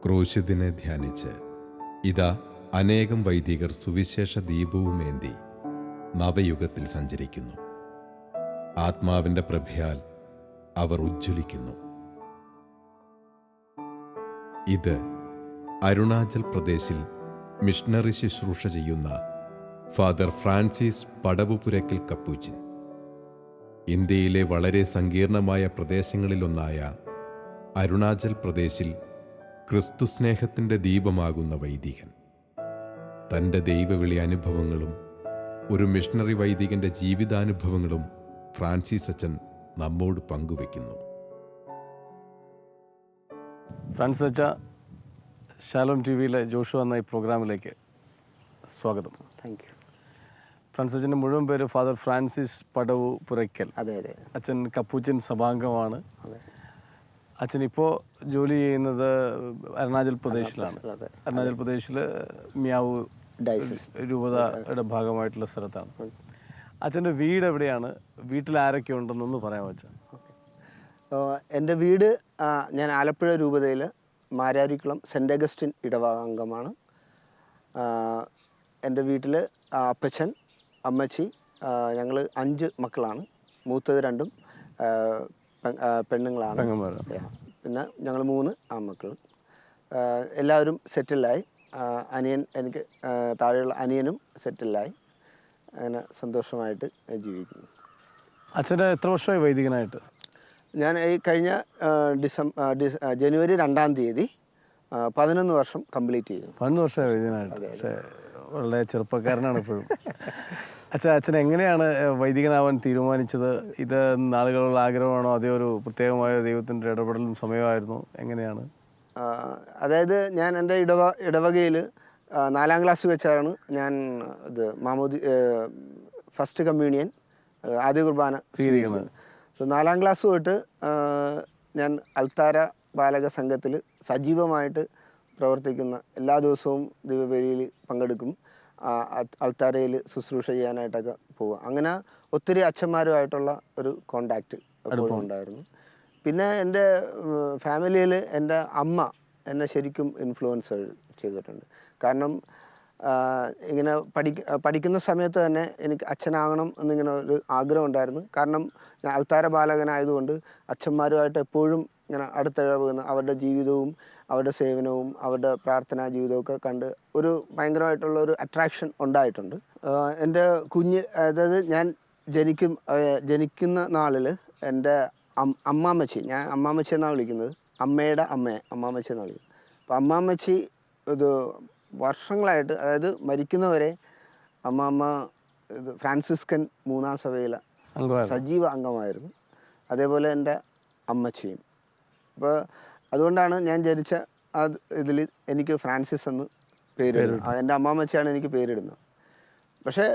ക്രൂശിതനെ ധ്യാനിച്ച് ഇതാ അനേകം വൈദികർ സുവിശേഷ ദീപവുമേന്തി നവയുഗത്തിൽ സഞ്ചരിക്കുന്നു. ആത്മാവിൻ്റെ പ്രഭയാൽ അവർ ഉജ്ജ്വലിക്കുന്നു. ഇത് അരുണാചൽ പ്രദേശിൽ മിഷണറി ശുശ്രൂഷ ചെയ്യുന്ന ഫാദർ ഫ്രാൻസിസ് പടവുപുരയ്ക്കൽ കപ്പൂച്ചിൻ. ഇന്ത്യയിലെ വളരെ സങ്കീർണമായ പ്രദേശങ്ങളിലൊന്നായ അരുണാചൽ പ്രദേശിൽ ക്രിസ്തുസ്നേഹത്തിൻ്റെ ദീപമാകുന്ന വൈദികൻ തൻ്റെ ദൈവവിളി അനുഭവങ്ങളും ഒരു മിഷണറി വൈദികൻ്റെ ജീവിതാനുഭവങ്ങളും ഫ്രാൻസിസ് അച്ഛൻ നമ്മോട് പങ്കുവെക്കുന്നു. ഫ്രാൻസിസ് അച്ഛ, ഷാലോം ടി വിയിലെ ജോഷു എന്ന ഈ പ്രോഗ്രാമിലേക്ക് സ്വാഗതം. Thank you. ഫ്രാൻസിസ് അച്ഛൻ്റെ മുഴുവൻ പേര് ഫാദർ ഫ്രാൻസിസ് പടവുപുരയ്ക്കൽ. അതെ അതെ. അച്ഛൻ കപ്പൂച്ചിൻ സഭാംഗമാണ്. അതെ. അച്ഛൻ ഇപ്പോൾ ജോലി ചെയ്യുന്നത് അരുണാചൽ പ്രദേശിലാണ്. അരുണാചൽ പ്രദേശിൽ മിയാവു രൂപതയുടെ ഭാഗമായിട്ടുള്ള സ്ഥലത്താണ്. അച്ഛൻ്റെ വീട് എവിടെയാണ്? വീട്ടിൽ ആരൊക്കെ ഉണ്ടെന്നൊന്ന് പറയാമോ അച്ഛൻ? എൻ്റെ വീട് ഞാൻ ആലപ്പുഴ രൂപതയിൽ മാരാരിക്കുളം സെൻറ്റ് അഗസ്റ്റിൻ ഇടവകാംഗമാണ്. എൻ്റെ വീട്ടിൽ അപ്പച്ചൻ, അമ്മച്ചി, ഞങ്ങൾ 5 മക്കളാണ്. മൂത്തത് 2 പെണ്ണുങ്ങളാണ്. പിന്നെ ഞങ്ങൾ 3 ആൺമക്കൾ. എല്ലാവരും സെറ്റിലായി. അനിയൻ, എനിക്ക് താഴെയുള്ള അനിയനും സെറ്റിലായി. അങ്ങനെ സന്തോഷമായിട്ട് ജീവിക്കുന്നു. അച്ഛന് എത്ര വർഷമായി വൈദികനായിട്ട്? ഞാൻ ഈ കഴിഞ്ഞ ജനുവരി 2-ാം തീയതി 11 വർഷം കംപ്ലീറ്റ് ചെയ്തു. 11 വർഷമായി വൈദികനായിട്ട്. പക്ഷേ വളരെ ചെറുപ്പക്കാരനാണ് ഇപ്പോഴും. അച്ഛൻ എങ്ങനെയാണ് വൈദികനാവാൻ തീരുമാനിച്ചത്? ഇത് നാളുകളുള്ള ആഗ്രഹമാണോ, അതേ ഒരു പ്രത്യേകമായ ദൈവത്തിൻ്റെ ഇടപെടലും സമയമായിരുന്നു? എങ്ങനെയാണ്? അതായത് ഞാൻ എൻ്റെ ഇടവകയിൽ 4-ാം ക്ലാസ് വെച്ചാണ് ഞാൻ ഫസ്റ്റ് കമ്മ്യൂണിയൻ ആദ്യ കുർബാന സ്വീകരിക്കുന്നത്. സോ 4-ാം ക്ലാസ് തൊട്ട് ഞാൻ അൾത്താര ബാലക സംഘത്തിൽ സജീവമായിട്ട് പ്രവർത്തിക്കുന്ന, എല്ലാ ദിവസവും ദൈവബലിയിൽ പങ്കെടുക്കും. അൾത്താരയിൽ ശുശ്രൂഷ ചെയ്യാനായിട്ടൊക്കെ പോവുക. അങ്ങനെ ഒത്തിരി അച്ഛന്മാരുമായിട്ടുള്ള ഒരു കോണ്ടാക്റ്റ് എപ്പോഴും ഉണ്ടായിരുന്നു. പിന്നെ എൻ്റെ ഫാമിലിയിൽ എൻ്റെ അമ്മ എന്നെ ശരിക്കും ഇൻഫ്ലുവൻസ് ചെയ്തിട്ടുണ്ട്. കാരണം ഇങ്ങനെ പഠിക്കുന്ന സമയത്ത് തന്നെ എനിക്ക് അച്ഛനാകണം എന്നിങ്ങനെ ഒരു ആഗ്രഹം ഉണ്ടായിരുന്നു. കാരണം ഞാൻ അൾത്താര ബാലകനായതുകൊണ്ട് അച്ഛന്മാരുമായിട്ട് എപ്പോഴും ഇങ്ങനെ അടുത്തിടപെടുന്ന അവരുടെ ജീവിതവും അവരുടെ സേവനവും അവരുടെ പ്രാർത്ഥനാ ജീവിതമൊക്കെ കണ്ട് ഒരു ഭയങ്കരമായിട്ടുള്ള ഒരു അട്രാക്ഷൻ ഉണ്ടായിട്ടുണ്ട്. എൻ്റെ അതായത് ഞാൻ ജനിക്കുന്ന നാളിൽ എൻ്റെ അമ്മാമ്മച്ചി, ഞാൻ അമ്മാമ്മച്ചി എന്നാണ് വിളിക്കുന്നത്, അമ്മയുടെ അമ്മയെ അമ്മാമ്മച്ചി എന്നാണ് വിളിക്കുന്നത്. അപ്പോൾ അമ്മാമ്മച്ചി ഇത് വർഷങ്ങളായിട്ട്, അതായത് മരിക്കുന്നവരെ അമ്മാമ്മ ഫ്രാൻസിസ്കൻ 3-ാം സഭയിലെ സജീവ അംഗമായിരുന്നു. അതേപോലെ എൻ്റെ അമ്മച്ചിയും. അപ്പോൾ അതുകൊണ്ടാണ് ഞാൻ ജനിച്ച ഇതിൽ എനിക്ക് ഫ്രാൻസിസ് എന്ന് പേരിടുന്നത്. എൻ്റെ അമ്മാമ്മച്ചിയാണ് എനിക്ക് പേരിടുന്നത്. പക്ഷേ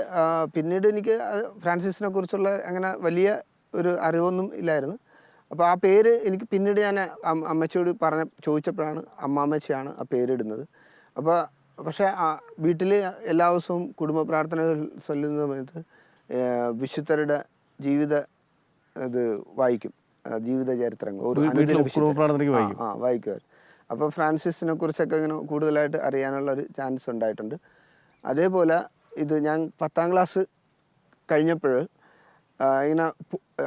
പിന്നീട് എനിക്ക് ഫ്രാൻസിസിനെ കുറിച്ചുള്ള അങ്ങനെ വലിയ ഒരു അറിവൊന്നും ഇല്ലായിരുന്നു. അപ്പോൾ ആ പേര് എനിക്ക് പിന്നീട് ഞാൻ അമ്മച്ചിയോട് ചോദിച്ചപ്പോഴാണ് അമ്മാമ്മച്ചിയാണ് ആ പേരിടുന്നത്. പക്ഷേ വീട്ടിൽ എല്ലാ ദിവസവും കുടുംബ പ്രാർത്ഥനകൾ ചൊല്ലുന്ന സമയത്ത് വിശുദ്ധരുടെ ജീവിത ഇത് വായിക്കും, ജീവിത ചരിത്രങ്ങൾ വായിക്കുമായിരുന്നു. അപ്പോൾ ഫ്രാൻസിസിനെ കുറിച്ചൊക്കെ ഇങ്ങനെ കൂടുതലായിട്ട് അറിയാനുള്ള ഒരു ചാൻസ് ഉണ്ടായിട്ടുണ്ട്. അതേപോലെ ഇത് ഞാൻ 10-ാം ക്ലാസ് കഴിഞ്ഞപ്പോൾ ഇങ്ങനെ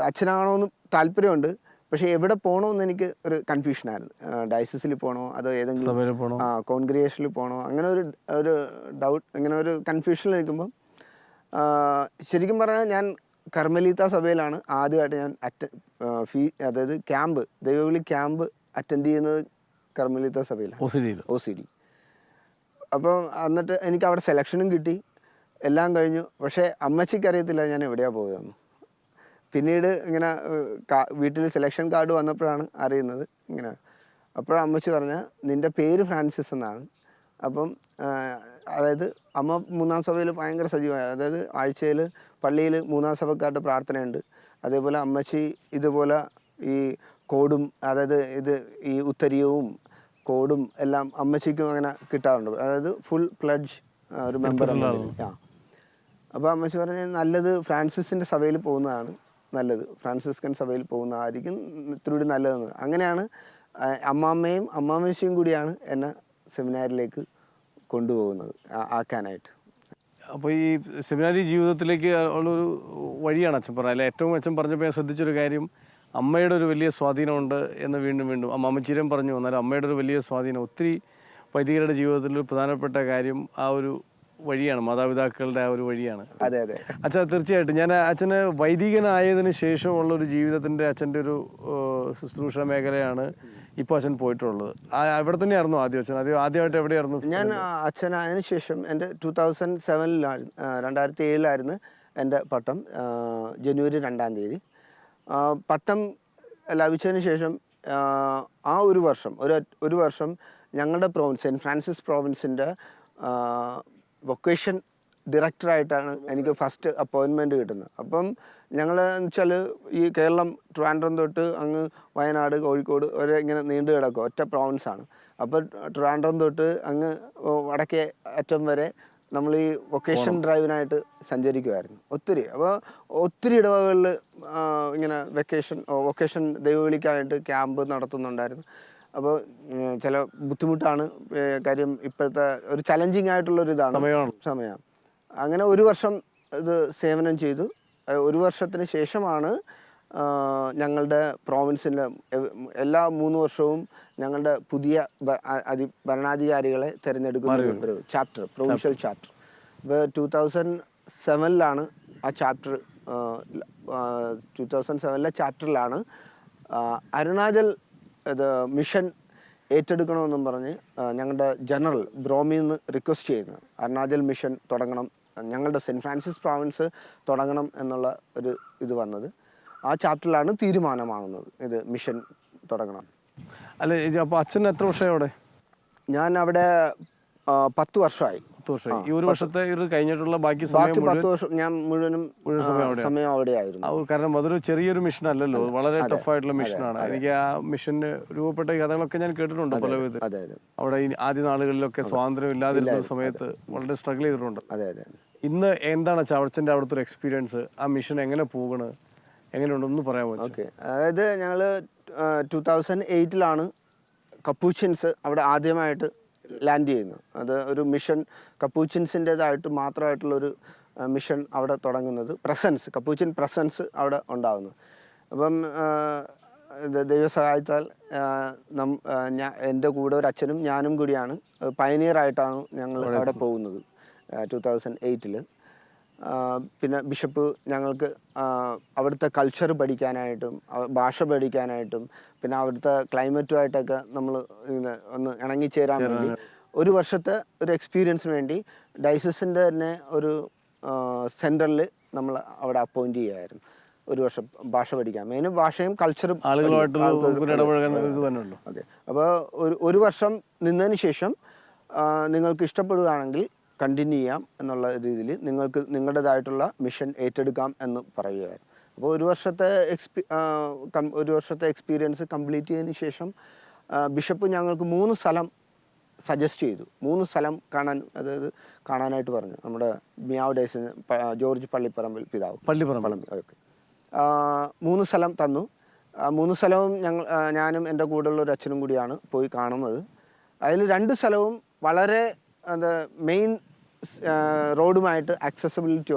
അച്ഛനാകണമെന്ന് താല്പര്യമുണ്ട്. പക്ഷേ എവിടെ പോകണമെന്ന് എനിക്ക് ഒരു കൺഫ്യൂഷനായിരുന്നു. ഡയസിസിൽ പോകണോ അതോ ഏതെങ്കിലും കോൺഗ്രിഗേഷനിൽ പോകണോ, അങ്ങനെ ഒരു ഡൗട്ട്, ഇങ്ങനെ ഒരു കൺഫ്യൂഷനിൽ നിൽക്കുമ്പം ശരിക്കും പറഞ്ഞാൽ ഞാൻ കർമ്മലീത്ത സഭയിലാണ് ആദ്യമായിട്ട് ഞാൻ അതായത് ക്യാമ്പ്, ദൈവവിളി ക്യാമ്പ് അറ്റൻഡ് ചെയ്യുന്നത് കർമ്മലീത്ത സഭയിലാണ്, OCD. അപ്പം എന്നിട്ട് എനിക്ക് അവിടെ സെലക്ഷനും കിട്ടി, എല്ലാം കഴിഞ്ഞു. പക്ഷേ അമ്മച്ചിക്ക് അറിയത്തില്ല ഞാൻ എവിടെയാണ് പോയതെന്ന്. പിന്നീട് ഇങ്ങനെ വീട്ടിൽ സെലക്ഷൻ കാർഡ് വന്നപ്പോഴാണ് അറിയുന്നത് ഇങ്ങനെ. അപ്പോഴാണ് അമ്മച്ചി പറഞ്ഞാൽ നിൻ്റെ പേര് ഫ്രാൻസിസ് എന്നാണ്. അപ്പം അതായത് അമ്മ 3-ാം സഭയിൽ ഭയങ്കര സജീവമായ, അതായത് ആഴ്ചയിൽ പള്ളിയിൽ 3-ാം സഭക്കാരുടെ പ്രാർത്ഥനയുണ്ട്. അതേപോലെ അമ്മച്ചി ഇതുപോലെ ഈ കോഡും, അതായത് ഈ ഉത്തരീയവും കോഡും എല്ലാം അമ്മച്ചിക്കും അങ്ങനെ കിട്ടാറുണ്ട്. അതായത് ഫുൾ പ്ലഡ്ജ് ഒരു മെമ്പർ. അപ്പോൾ അമ്മച്ചി പറഞ്ഞാൽ നല്ലത് ഫ്രാൻസിസിൻ്റെ സഭയിൽ പോകുന്നതാണ് നല്ലത്, ഫ്രാൻസിസ്കൻ സഭയിൽ പോകുന്നതായിരിക്കും ഇത്തിരി നല്ലതെന്ന്. അങ്ങനെയാണ് അമ്മാമ്മയും കൂടിയാണ് എന്നെ സെമിനാരിലേക്ക് കൊണ്ടുപോകുന്നത് ആക്കാനായിട്ട്. അപ്പോൾ ഈ സെമിനാരി ജീവിതത്തിലേക്ക് ഉള്ളൊരു വഴിയാണ് അച്ഛൻ പറഞ്ഞത്. അല്ലെ ഏറ്റവും അച്ഛൻ പറഞ്ഞപ്പോൾ ഞാൻ ശ്രദ്ധിച്ചൊരു കാര്യം, അമ്മയുടെ ഒരു വലിയ സ്വാധീനമുണ്ട് എന്ന് വീണ്ടും അമ്മച്ചിരം പറഞ്ഞു. എന്നാലും അമ്മയുടെ ഒരു വലിയ സ്വാധീനം ഒത്തിരി വൈദികരുടെ ജീവിതത്തിൽ ഒരു പ്രധാനപ്പെട്ട കാര്യം ആ ഒരു വഴിയാണ്, മാതാപിതാക്കളുടെ ആ ഒരു വഴിയാണ്. അതെ അതെ അച്ഛാ, തീർച്ചയായിട്ടും ഞാൻ അച്ഛന് വൈദികനായതിനു ശേഷമുള്ള ഒരു ജീവിതത്തിൻ്റെ അച്ഛൻ്റെ ഒരു ശുശ്രൂഷ മേഖലയാണ് ഇപ്പോൾ അച്ഛൻ പോയിട്ടുള്ളത്. അവിടെ തന്നെയായിരുന്നു ആദ്യം അച്ഛൻ? ആദ്യമായിട്ട് എവിടെയായിരുന്നു? ഞാൻ അച്ഛൻ അതിന് ശേഷം എൻ്റെ 2007 2007 എൻ്റെ പട്ടം, ജനുവരി 2-ാം തീയതി. പട്ടം ലഭിച്ചതിന് ശേഷം ആ ഒരു വർഷം ഞങ്ങളുടെ പ്രോവിൻസ്, സെൻറ്റ് ഫ്രാൻസിസ് പ്രോവിൻസിൻ്റെ വൊക്കേഷൻ ഡയറക്ടറായിട്ടാണ് എനിക്ക് ഫസ്റ്റ് അപ്പോയിൻമെൻറ്റ് കിട്ടുന്നത്. അപ്പം ഞങ്ങൾ എന്ന് വെച്ചാൽ ഈ കേരളം ട്രിവാൻഡ്രം തൊട്ട് അങ്ങ് വയനാട്, കോഴിക്കോട് വരെ ഇങ്ങനെ നീണ്ടു കിടക്കും, ഒറ്റ പ്രോവിൻസാണ്. അപ്പോൾ ട്രിവാൻഡ്രം തൊട്ട് അങ്ങ് വടക്കേ അറ്റം വരെ നമ്മൾ ഈ വൊക്കേഷൻ ഡ്രൈവിനായിട്ട് സഞ്ചരിക്കുമായിരുന്നു ഒത്തിരി. അപ്പോൾ ഒത്തിരി ഇടവകളിൽ ഇങ്ങനെ വൊക്കേഷൻ ദൈവവിളിക്കായിട്ട് ക്യാമ്പ് നടത്തുന്നുണ്ടായിരുന്നു. അപ്പോൾ ചില ബുദ്ധിമുട്ടാണ് കാര്യം, ഇപ്പോഴത്തെ ഒരു ചലഞ്ചിങ് ആയിട്ടുള്ളൊരു ഇതാണ് സമയം. അങ്ങനെ ഒരു വർഷം ഇത് സേവനം ചെയ്തു. ഒരു വർഷത്തിന് ശേഷമാണ് ഞങ്ങളുടെ പ്രോവിൻസിൻ്റെ എല്ലാ 3 വർഷവും ഞങ്ങളുടെ പുതിയ ഭരണാധികാരികളെ തിരഞ്ഞെടുക്കുന്ന ഒരു ചാപ്റ്റർ, പ്രൊവിൻഷ്യൽ ചാപ്റ്റർ. ഇപ്പോൾ 2007 ആ ചാപ്റ്റർ, 2007 ചാപ്റ്ററിലാണ് അരുണാചൽ മിഷൻ ഏറ്റെടുക്കണമെന്നും പറഞ്ഞ് ഞങ്ങളുടെ ജനറൽ ബ്രോമിൽ നിന്ന് റിക്വസ്റ്റ് ചെയ്യുന്നത്. അരുണാചൽ മിഷൻ തുടങ്ങണം, ഞങ്ങളുടെ സെൻറ്റ് ഫ്രാൻസിസ് പ്രോവിൻസ് തുടങ്ങണം എന്നുള്ള ഒരു ഇത് വന്നത്. ആ ചാപ്റ്ററിലാണ് തീരുമാനമാകുന്നത് ഇത് മിഷൻ തുടങ്ങണം. അല്ല, അപ്പോൾ അച്ഛൻ എത്ര വർഷമായി അവിടെ? ഞാൻ അവിടെ 10 വർഷമായി. 10 വർഷമായി. ഈ ഒരു വർഷത്തെ ഇത് കഴിഞ്ഞിട്ടുള്ള ബാക്കി 10 വർഷം ഞാൻ മുഴുവൻ സമയം അവിടെയായിരുന്നു. കാരണം അതൊരു ചെറിയൊരു മിഷൻ അല്ലല്ലോ, വളരെ ടഫായിട്ടുള്ള മിഷനാണ്. എനിക്ക് ആ മിഷന് രൂപപ്പെട്ട കഥകളൊക്കെ ഞാൻ കേട്ടിട്ടുണ്ട് പല വിധത്തിൽ. അവിടെ ഈ ആദ്യ നാളുകളിലൊക്കെ സ്വാതന്ത്ര്യം ഇല്ലാതിരുന്ന സമയത്ത് വളരെ സ്ട്രഗിൾ ചെയ്തിട്ടുണ്ട്. അതെ അതെ. ഇന്ന് എന്താണ് അച്ഛൻ്റെ അവിടുത്തെ ഒരു എക്സ്പീരിയൻസ്? ആ മിഷൻ എങ്ങനെ പോകണ്, എങ്ങനെയുണ്ടെന്ന് പറയാൻ പറ്റും? ഓക്കെ, അതായത് ഞങ്ങൾ 2008 കപ്പൂച്ചിൻസ് അവിടെ ആദ്യമായിട്ട് ലാൻഡ് ചെയ്യുന്നത്. അത് ഒരു മിഷൻ, കപ്പൂച്ചിൻസിൻ്റേതായിട്ട് മാത്രമായിട്ടുള്ളൊരു മിഷൻ അവിടെ തുടങ്ങുന്നത്, കപ്പൂച്ചിൻ പ്രസൻസ് അവിടെ ഉണ്ടാകുന്നത്. അപ്പം ദൈവസഹായത്താൽ എൻ്റെ കൂടെ ഒരു അച്ഛനും ഞാനും കൂടിയാണ് പയനിയറായിട്ടാണ് ഞങ്ങൾ അവിടെ പോകുന്നത് 2008. പിന്നെ ബിഷപ്പ് ഞങ്ങൾക്ക് അവിടുത്തെ കൾച്ചർ പഠിക്കാനായിട്ടും ഭാഷ പഠിക്കാനായിട്ടും പിന്നെ അവിടുത്തെ ക്ലൈമറ്റുമായിട്ടൊക്കെ നമ്മൾ ഒന്ന് ഇണങ്ങിച്ചേരാൻ വേണ്ടി ഒരു വർഷത്തെ ഒരു എക്സ്പീരിയൻസിന് വേണ്ടി ഡയസിസിൻ്റെ തന്നെ ഒരു സെൻറ്ററിൽ നമ്മൾ അവിടെ അപ്പോയിൻറ്റ് ചെയ്യുമായിരുന്നു. ഒരു വർഷം ഭാഷ പഠിക്കാൻ, മെയിനും ഭാഷയും കൾച്ചറും ആളുകളുമായിട്ട്. അതെ. അപ്പോൾ ഒരു വർഷം നിന്നതിന് ശേഷം നിങ്ങൾക്ക് ഇഷ്ടപ്പെടുകയാണെങ്കിൽ കണ്ടിന്യൂ ചെയ്യാം എന്നുള്ള രീതിയിൽ നിങ്ങൾക്ക് നിങ്ങളുടേതായിട്ടുള്ള മിഷൻ ഏറ്റെടുക്കാം എന്ന് പറയുകയായിരുന്നു. അപ്പോൾ ഒരു വർഷത്തെ എക്സ്പീരിയൻസ് കംപ്ലീറ്റ് ചെയ്തതിന് ശേഷം ബിഷപ്പ് ഞങ്ങൾക്ക് 3 സ്ഥലം സജസ്റ്റ് ചെയ്തു. 3 സ്ഥലം കാണാനായിട്ട് പറഞ്ഞു. നമ്മുടെ മിയാവ് ഡേസിന് ജോർജ് പള്ളിപ്പറമ്പിൽ പിതാവ് ഓക്കെ 3 സ്ഥലം തന്നു. 3 സ്ഥലവും ഞാനും എൻ്റെ കൂടെയുള്ള ഒരു അച്ഛനും കൂടിയാണ് പോയി കാണുന്നത്. അതിൽ 2 സ്ഥലവും വളരെ മെയിൻ റോഡുമായിട്ട്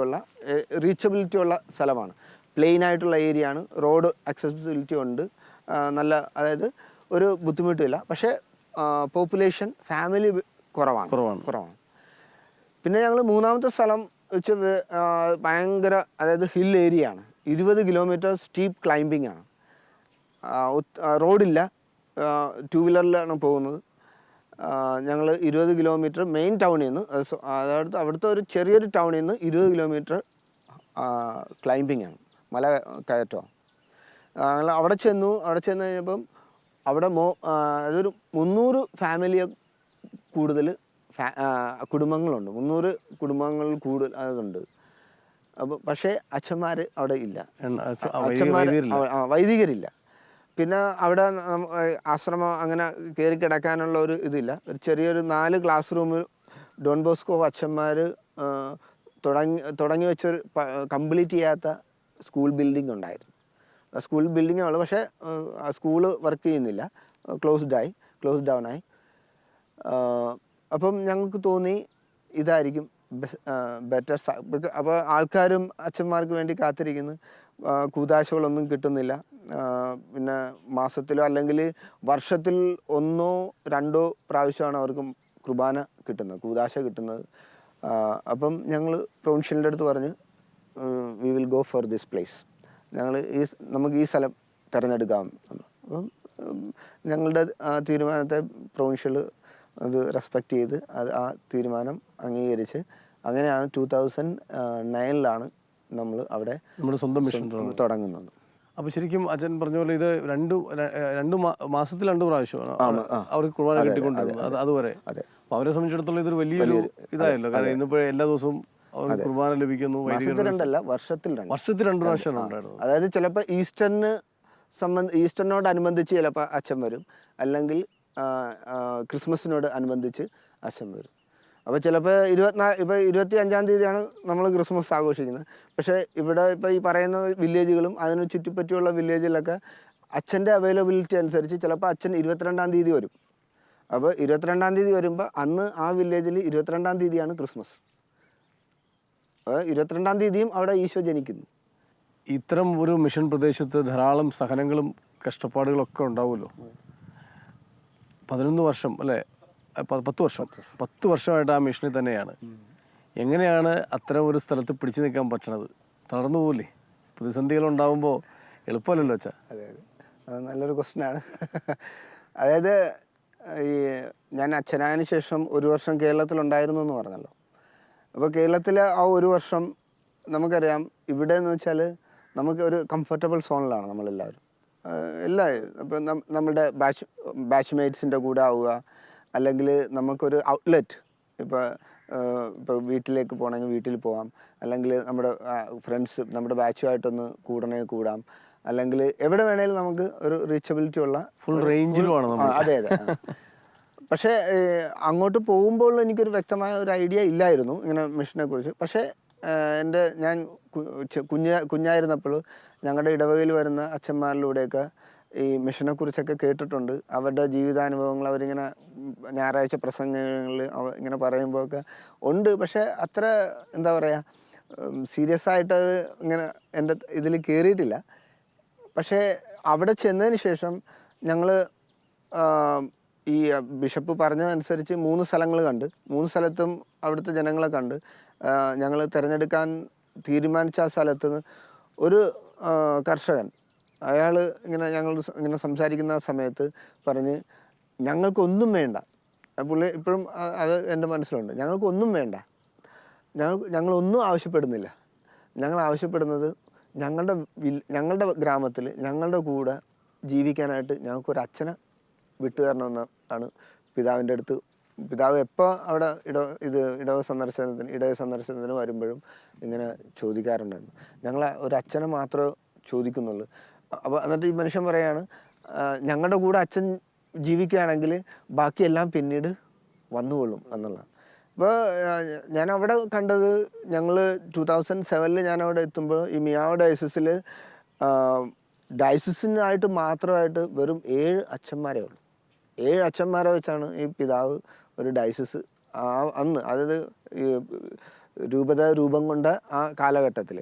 റീച്ചബിലിറ്റി ഉള്ള സ്ഥലമാണ്. പ്ലെയിൻ ആയിട്ടുള്ള ഏരിയ ആണ്, റോഡ് ആക്സസിബിലിറ്റി ഉണ്ട്, നല്ല, അതായത് ഒരു ബുദ്ധിമുട്ടില്ല. പക്ഷേ പോപ്പുലേഷൻ ഫാമിലി കുറവാണ്. പിന്നെ ഞങ്ങൾ 3ാമത്തെ സ്ഥലം വെച്ച് ഭയങ്കര, അതായത് ഹിൽ ഏരിയ ആണ്. 20 കിലോമീറ്റർ സ്റ്റീപ്പ് ക്ലൈംബിംഗ് ആണ്. റോഡില്ല, 2 വീലറിലാണ് പോകുന്നത്. ഞങ്ങൾ 20 കിലോമീറ്റർ മെയിൻ ടൗണിൽ നിന്ന്, അതായത് അവിടുത്തെ ഒരു ചെറിയൊരു ടൗണിൽ നിന്ന് 20 കിലോമീറ്റർ ക്ലൈംബിംഗ് ആണ്, മല കയറ്റമാണ്. ഞങ്ങൾ അവിടെ ചെന്ന് കഴിഞ്ഞപ്പം അവിടെ അതൊരു 300 ഫാമിലിയെ കൂടുതൽ കുടുംബങ്ങളുണ്ട്. 300 കുടുംബങ്ങളിൽ കൂടുതൽ അതുണ്ട്. അപ്പോൾ പക്ഷേ അച്ഛന്മാർ അവിടെ ഇല്ല, വൈദികരില്ല. പിന്നെ അവിടെ ആശ്രമം അങ്ങനെ കയറി കിടക്കാനുള്ള ഒരു ഇതില്ല. ഒരു ചെറിയൊരു 4 ക്ലാസ് റൂമിൽ ഡോൺ ബോസ്കോ അച്ഛന്മാർ തുടങ്ങി വെച്ചൊരു കംപ്ലീറ്റ് ചെയ്യാത്ത സ്കൂൾ ബിൽഡിംഗ് ഉണ്ടായിരുന്നു. സ്കൂൾ ബിൽഡിങ്ങുള്ളൂ, പക്ഷേ സ്കൂള് വർക്ക് ചെയ്യുന്നില്ല. ക്ലോസ് ഡൗൺ ആയി. അപ്പം ഞങ്ങൾക്ക് തോന്നി ഇതായിരിക്കും ബെറ്റർ. അപ്പോൾ ആൾക്കാരും അച്ഛന്മാർക്ക് വേണ്ടി കാത്തിരിക്കുന്നു. കൂതാശകളൊന്നും കിട്ടുന്നില്ല. പിന്നെ മാസത്തിലോ അല്ലെങ്കിൽ വർഷത്തിൽ 1-2 പ്രാവശ്യമാണ് അവർക്ക് കുർബാന കിട്ടുന്നത്, കൂതാശ കിട്ടുന്നത്. അപ്പം ഞങ്ങൾ പ്രൊവിൻഷ്യലിൻ്റെ അടുത്ത് പറഞ്ഞ് we will go for this place, നമുക്ക് ഈ സ്ഥലം തിരഞ്ഞെടുക്കാം. അപ്പം ഞങ്ങളുടെ തീരുമാനത്തെ പ്രൊവിൻഷ്യൽ അത് റെസ്പെക്റ്റ് ചെയ്ത് ആ തീരുമാനം അംഗീകരിച്ച് അങ്ങനെയാണ് 2009 നമ്മൾ അവിടെ നമ്മുടെ സ്വന്തം മിഷൻ തുടങ്ങുന്നത്. അപ്പോൾ ശരിക്കും അച്ഛൻ പറഞ്ഞ പോലെ ഇത് രണ്ട് മാസത്തിൽ 2 പ്രാവശ്യമാണ് അവർക്ക് കുർബാന കിട്ടിക്കൊണ്ടിരുന്നത് അതുവരെ. അപ്പോൾ അവരെ സംബന്ധിച്ചിടത്തോളം ഇതൊരു വലിയൊരു ഇതായല്ലോ. കാരണം ഇന്നിപ്പോൾ എല്ലാ ദിവസവും അവർക്ക് കുർബാന ലഭിക്കുന്നു. വർഷത്തിൽ 2 പ്രാവശ്യമാണ് ഉണ്ടായിരുന്നത്. അതായത് ചിലപ്പോൾ ഈസ്റ്ററിനോടനുബന്ധിച്ച് ചിലപ്പോൾ അച്ഛൻ വരും, അല്ലെങ്കിൽ ക്രിസ്മസിനോട് അനുബന്ധിച്ച് അച്ഛൻ വരും. അപ്പോൾ ചിലപ്പോൾ 25-ാം തീയതിയാണ് നമ്മൾ ക്രിസ്മസ് ആഘോഷിക്കുന്നത്. പക്ഷേ ഇവിടെ ഇപ്പോൾ ഈ പറയുന്ന വില്ലേജുകളും അതിന് ചുറ്റിപ്പറ്റിയുള്ള വില്ലേജിലൊക്കെ അച്ഛൻ്റെ അവൈലബിലിറ്റി അനുസരിച്ച് ചിലപ്പോൾ അച്ഛൻ 22-ാം തീയതി വരും. അപ്പോൾ 22-ാം തീയതി വരുമ്പോൾ അന്ന് ആ വില്ലേജിൽ 22-ാം തീയതിയാണ് ക്രിസ്മസ്. 22-ാം തീയതിയും അവിടെ ഈശോ ജനിക്കുന്നു. ഇത്തരം ഒരു മിഷൻ പ്രദേശത്ത് ധാരാളം സഹനങ്ങളും കഷ്ടപ്പാടുകളൊക്കെ ഉണ്ടാവുമല്ലോ. 11 വർഷം അല്ലേ, 10 വർഷമായിട്ട് ആ മിഷനിൽ തന്നെയാണ്. എങ്ങനെയാണ് അത്തരം ഒരു സ്ഥലത്ത് പിടിച്ചു നിൽക്കാൻ പറ്റണത്? തളർന്നു പോകില്ലേ? പ്രതിസന്ധികൾ ഉണ്ടാകുമ്പോൾ എളുപ്പമല്ലല്ലോ അച്ഛാ. അതെ, അത് നല്ലൊരു ക്വസ്റ്റ്യനാണ്. അതായത് ഞാൻ അച്ഛനായതിനു ശേഷം 1 വർഷം കേരളത്തിലുണ്ടായിരുന്നു എന്ന് പറഞ്ഞല്ലോ. അപ്പോൾ കേരളത്തിൽ ആ 1 വർഷം നമുക്കറിയാം, ഇവിടെ എന്ന് വെച്ചാൽ നമുക്ക് ഒരു കംഫർട്ടബിൾ സോണിലാണ് നമ്മളെല്ലാവരും. ഇപ്പം നമ്മുടെ ബാച്ച്മേറ്റ്സിൻ്റെ കൂടെ ആവുക, അല്ലെങ്കിൽ നമുക്കൊരു ഔട്ട്ലെറ്റ്, ഇപ്പോൾ വീട്ടിലേക്ക് പോകണമെങ്കിൽ വീട്ടിൽ പോകാം, അല്ലെങ്കിൽ നമ്മുടെ ഫ്രണ്ട്സ് നമ്മുടെ ബാച്ചുമായിട്ടൊന്ന് കൂടാം, അല്ലെങ്കിൽ എവിടെ വേണേലും നമുക്ക് ഒരു റീച്ചബിലിറ്റി ഉള്ള ഫുൾ റേഞ്ചിലുമാണ്. അതെ. പക്ഷേ അങ്ങോട്ട് പോകുമ്പോൾ എനിക്കൊരു വ്യക്തമായ ഒരു ഐഡിയ ഇല്ലായിരുന്നു ഇങ്ങനെ മിഷനെ കുറിച്ച്. പക്ഷേ ഞാൻ കുഞ്ഞായിരുന്നപ്പോൾ ഞങ്ങളുടെ ഇടവകയിൽ വരുന്ന അച്ഛന്മാരിലൂടെയൊക്കെ ഈ മിഷനെ കുറിച്ചൊക്കെ കേട്ടിട്ടുണ്ട്. അവരുടെ ജീവിതാനുഭവങ്ങൾ അവരിങ്ങനെ ഞായറാഴ്ച പ്രസംഗങ്ങളിൽ ഇങ്ങനെ പറയുമ്പോഴൊക്കെ ഉണ്ട്. പക്ഷേ അത്ര എന്താ പറയുക, സീരിയസ് ആയിട്ട് അത് ഇങ്ങനെ എൻ്റെ ഇതിൽ കയറിയിട്ടില്ല. പക്ഷേ അവിടെ ചെന്നതിന് ശേഷം ഞങ്ങൾ ഈ ബിഷപ്പ് പറഞ്ഞതനുസരിച്ച് 3 സ്ഥലങ്ങൾ കണ്ട്, 3 സ്ഥലത്തും അവിടുത്തെ ജനങ്ങളെ കണ്ട് ഞങ്ങൾ തിരഞ്ഞെടുക്കാൻ തീരുമാനിച്ച ആ സ്ഥലത്ത് ഒരു കർഷകൻ, അയാൾ ഇങ്ങനെ സംസാരിക്കുന്ന സമയത്ത് പറഞ്ഞ് ഞങ്ങൾക്കൊന്നും വേണ്ട. പുള്ളി ഇപ്പോഴും അത് എൻ്റെ മനസ്സിലുണ്ട്. ഞങ്ങൾക്കൊന്നും വേണ്ട, ഞങ്ങളൊന്നും ആവശ്യപ്പെടുന്നില്ല. ഞങ്ങൾ ആവശ്യപ്പെടുന്നത് ഞങ്ങളുടെ ഗ്രാമത്തിൽ ഞങ്ങളുടെ കൂടെ ജീവിക്കാനായിട്ട് ഞങ്ങൾക്കൊരു അച്ഛനെ വിട്ടുതരണമെന്നാണ് പിതാവിൻ്റെ അടുത്ത്. പിതാവ് എപ്പോൾ അവിടെ ഇടവ സന്ദർശനത്തിന് വരുമ്പോഴും ഇങ്ങനെ ചോദിക്കാറുണ്ടായിരുന്നു. ഞങ്ങൾ ഒരു അച്ഛനെ മാത്രമേ ചോദിക്കുന്നുള്ളൂ. അപ്പോൾ എന്നിട്ട് ഈ മനുഷ്യൻ പറയാണ്, ഞങ്ങളുടെ കൂടെ അച്ഛൻ ജീവിക്കുകയാണെങ്കിൽ ബാക്കിയെല്ലാം പിന്നീട് വന്നുകൊള്ളും എന്നുള്ളതാണ്. അപ്പോൾ ഞാൻ അവിടെ കണ്ടത്, ഞങ്ങൾ 2007 ഞാനവിടെ എത്തുമ്പോൾ ഈ മിയാവോ ഡയസിസിനായിട്ട് മാത്രമായിട്ട് വെറും 7 അച്ഛന്മാരേ ഉള്ളൂ. 7 അച്ഛന്മാരെ വെച്ചാണ് ഈ പിതാവ് ഒരു ഡയസിസ് അന്ന്, അതായത് ഈ രൂപം കൊണ്ട ആ കാലഘട്ടത്തിൽ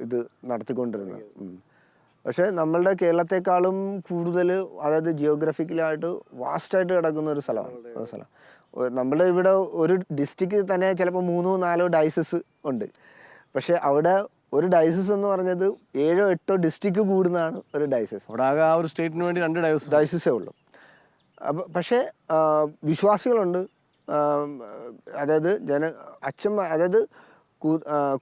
ഇത് നടത്തിക്കൊണ്ടിരുന്നത്. പക്ഷേ നമ്മളുടെ കേരളത്തെക്കാളും കൂടുതൽ, അതായത് ജിയോഗ്രഫിക്കലായിട്ട് വാസ്റ്റായിട്ട് കിടക്കുന്ന ഒരു സ്ഥലം. നമ്മുടെ ഇവിടെ ഒരു ഡിസ്ട്രിക്റ്റിൽ തന്നെ ചിലപ്പോൾ 3-4 ഡയസിസ് ഉണ്ട്. പക്ഷേ അവിടെ ഒരു ഡയസിസ് എന്ന് പറഞ്ഞത് 7-8 ഡിസ്ട്രിക്റ്റ് കൂടുന്നതാണ് ഒരു ഡയസിസ്. അവിടെ ആകെ ആ ഒരു സ്റ്റേറ്റിന് വേണ്ടി 2 ഡയസിസേ ഉള്ളൂ. അപ്പോൾ പക്ഷേ വിശ്വാസികളുണ്ട്, അതായത് അതായത്